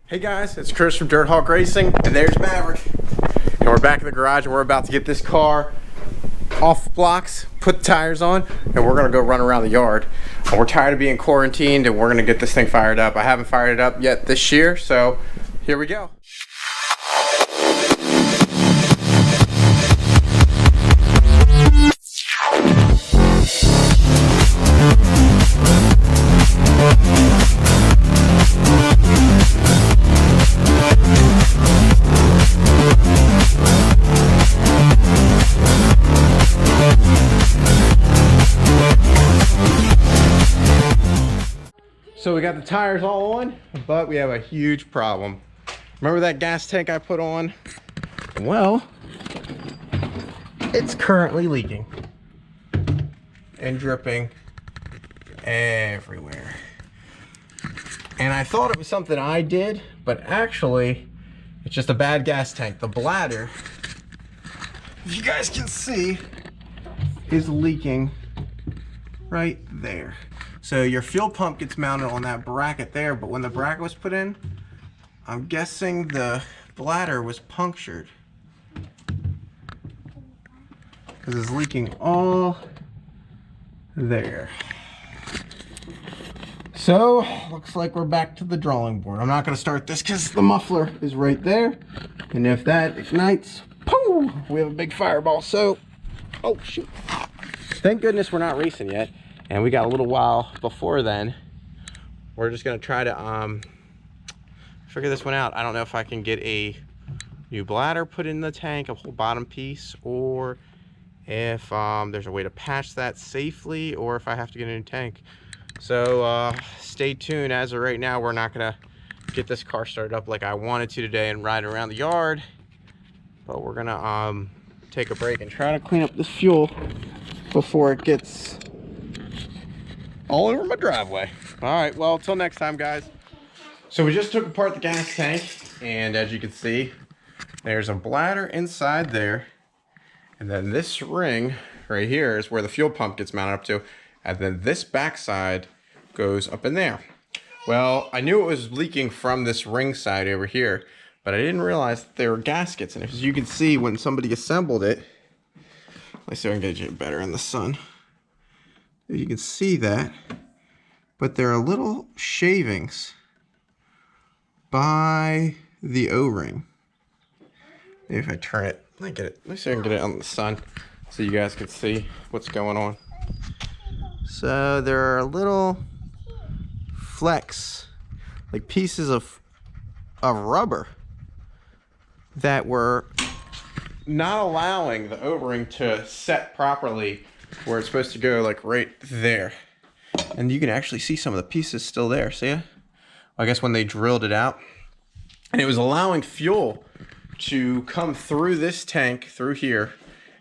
Hey guys, it's Chris from Dirt Hawk Racing, and there's Maverick. And we're back in the garage and we're about to get this car off blocks, put the tires on, and we're gonna go run around the yard. And we're tired of being quarantined and we're gonna get this thing fired up. I haven't fired it up yet this year, so here we go. So we got the tires all on, but we have a huge problem. Remember that gas tank I put on? Well, it's currently leaking and dripping everywhere. And I thought it was something I did, but actually it's just a bad gas tank. The bladder, if you guys can see, is leaking right there. So your fuel pump gets mounted on that bracket there, but when the bracket was put in, I'm guessing the bladder was punctured because it's leaking all there. So looks like we're back to the drawing board. I'm not going to start this because the muffler is right there, and if that ignites, pooh, we have a big fireball. So, oh shoot! Thank goodness we're not racing yet. And we got a little while before then. We're just gonna try to figure this one out. I don't know if I can get a new bladder put in the tank, a whole bottom piece, or if there's a way to patch that safely, or if I have to get a new tank. So stay tuned. As of right now, we're not gonna get this car started up like I wanted to today and ride around the yard, but we're gonna take a break and try to clean up this fuel before it gets all over my driveway. All right, well, till next time, guys. So we just took apart the gas tank, and as you can see, there's a bladder inside there, and then this ring right here is where the fuel pump gets mounted up to, and then this backside goes up in there. Well, I knew it was leaking from this ring side over here, but I didn't realize that there were gaskets, and as you can see, when somebody assembled it, let's see if I can get you better in the sun. You can see that, but there are little shavings by the O-ring. Maybe if I turn it, let me see if I can get it on the sun so you guys can see what's going on. So there are little flecks, like pieces of rubber that were not allowing the O-ring to set properly where it's supposed to go, like right there. And you can actually see some of the pieces still there, see ya? I guess when they drilled it out. And it was allowing fuel to come through this tank, through here,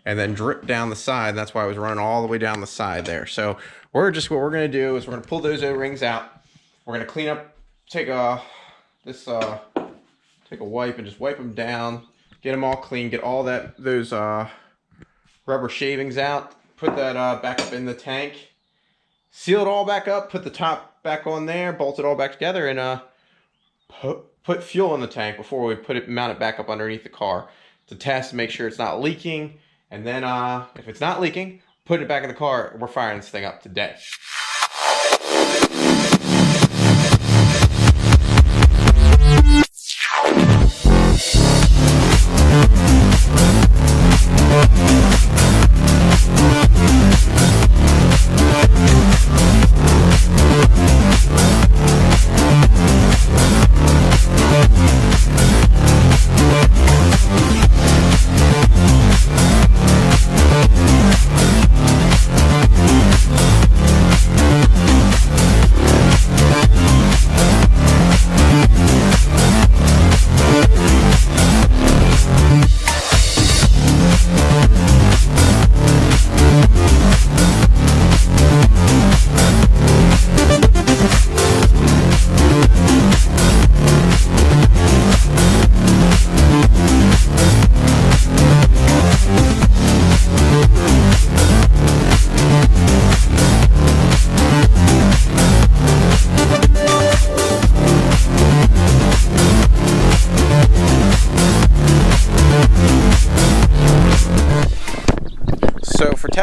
and then drip down the side. That's why I was running all the way down the side there. So what we're gonna do is we're gonna pull those O-rings out. We're gonna clean up, take a wipe and just wipe them down, get them all clean, get all those rubber shavings out. Put that back up in the tank, seal it all back up, put the top back on there, bolt it all back together, and put fuel in the tank before we mount it back up underneath the car to test, make sure it's not leaking, and then if it's not leaking, put it back in the car. We're firing this thing up today.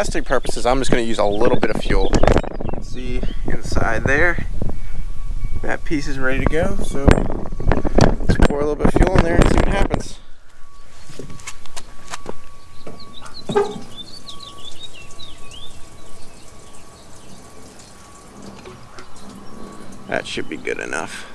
testing purposes, I'm just going to use a little bit of fuel. See inside there, that piece is ready to go. So let's pour a little bit of fuel in there and see what happens. That should be good enough.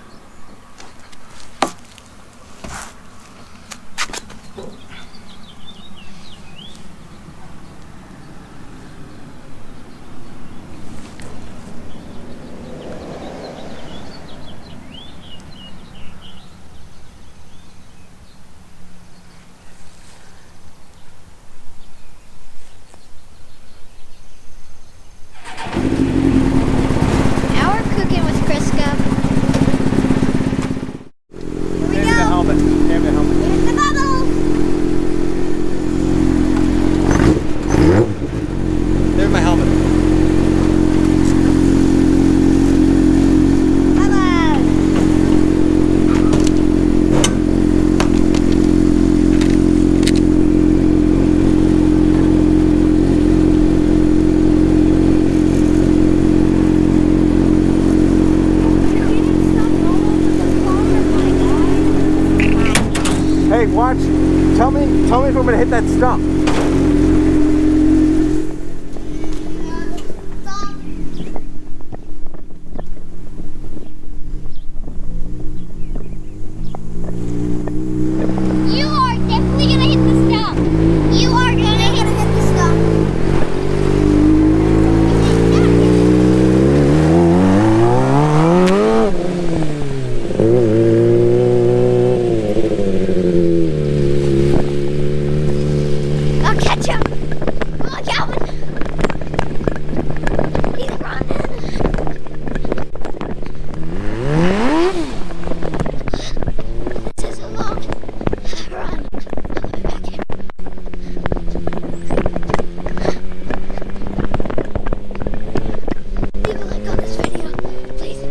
Hey, watch. Tell me if I'm gonna hit that stump. You are definitely gonna hit the stump. You are gonna hit the stump. I'll catch him. Come on, Calvin. He's running. This is a long run. Back here. Leave a like on this video, please.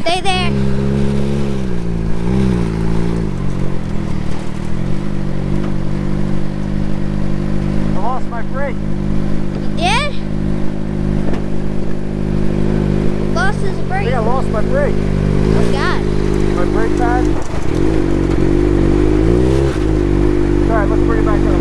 Stay there. I lost my brake. You did? Lost his I brake. think I lost my brake. Oh God. My brake pad. Alright, let's bring it back up.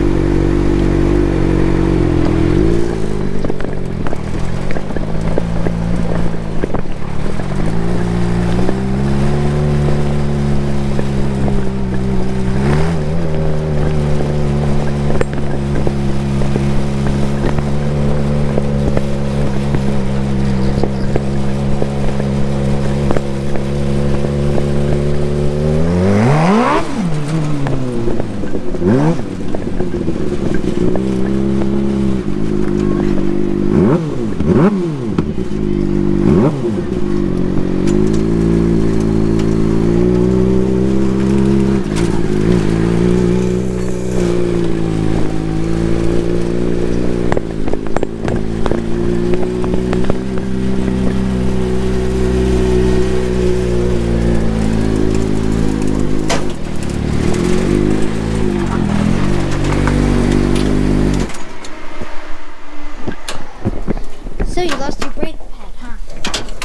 So you lost your brake pad, huh?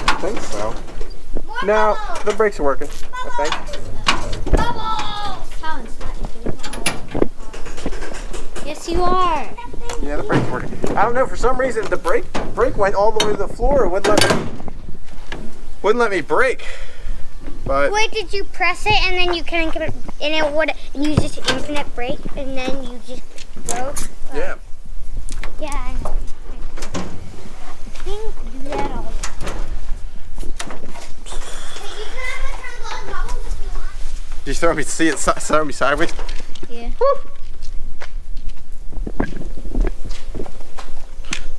I think so. No, the brakes are working, I think. Bubbles! Colin's not. Yes, you are. Yeah, the brakes are working. I don't know, for some reason the brake went all the way to the floor. It wouldn't let me brake. But Wait, did you press it and then you couldn't get it, and it would, and you just infinite brake, and then you just broke? yeah. Yeah, I know. I think do that all the time. Hey, you can have a turn on goggles if you want. Did you throw me sideways? Yeah. Woo.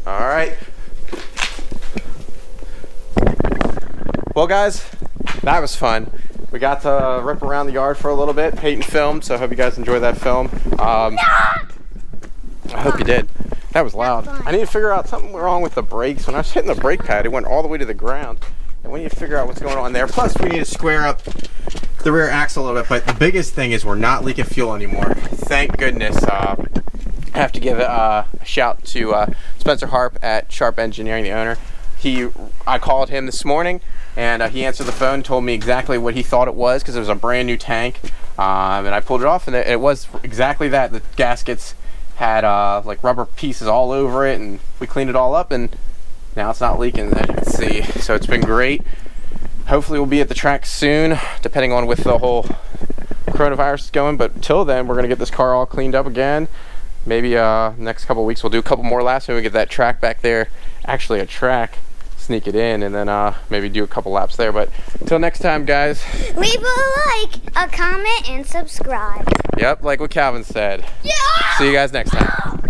All right. Well, guys, that was fun. We got to rip around the yard for a little bit. Peyton filmed, so I hope you guys enjoyed that film. I hope you did. That was loud. Fun. I need to figure out something wrong with the brakes. When I was hitting the brake pad, it went all the way to the ground. And we need to figure out what's going on there. Plus, we need to square up the rear axle a little bit. But the biggest thing is we're not leaking fuel anymore. Thank goodness. I have to give a shout to Spencer Harp at Sharp Engineering, the owner. I called him this morning, and he answered the phone and told me exactly what he thought it was, because it was a brand new tank. And I pulled it off, and it was exactly that. The gaskets had like rubber pieces all over it, and we cleaned it all up, and now it's not leaking, as you can see. So it's been great. Hopefully we'll be at the track soon, depending on with the whole coronavirus is going. But till then, we're gonna get this car all cleaned up again. Maybe next couple weeks we'll do a couple more laps, and we get that track back there, actually a track, sneak it in, and then maybe do a couple laps there. But till next time, guys. Leave a like, a comment, and subscribe. Yep, like what Calvin said. Yeah! See you guys next time.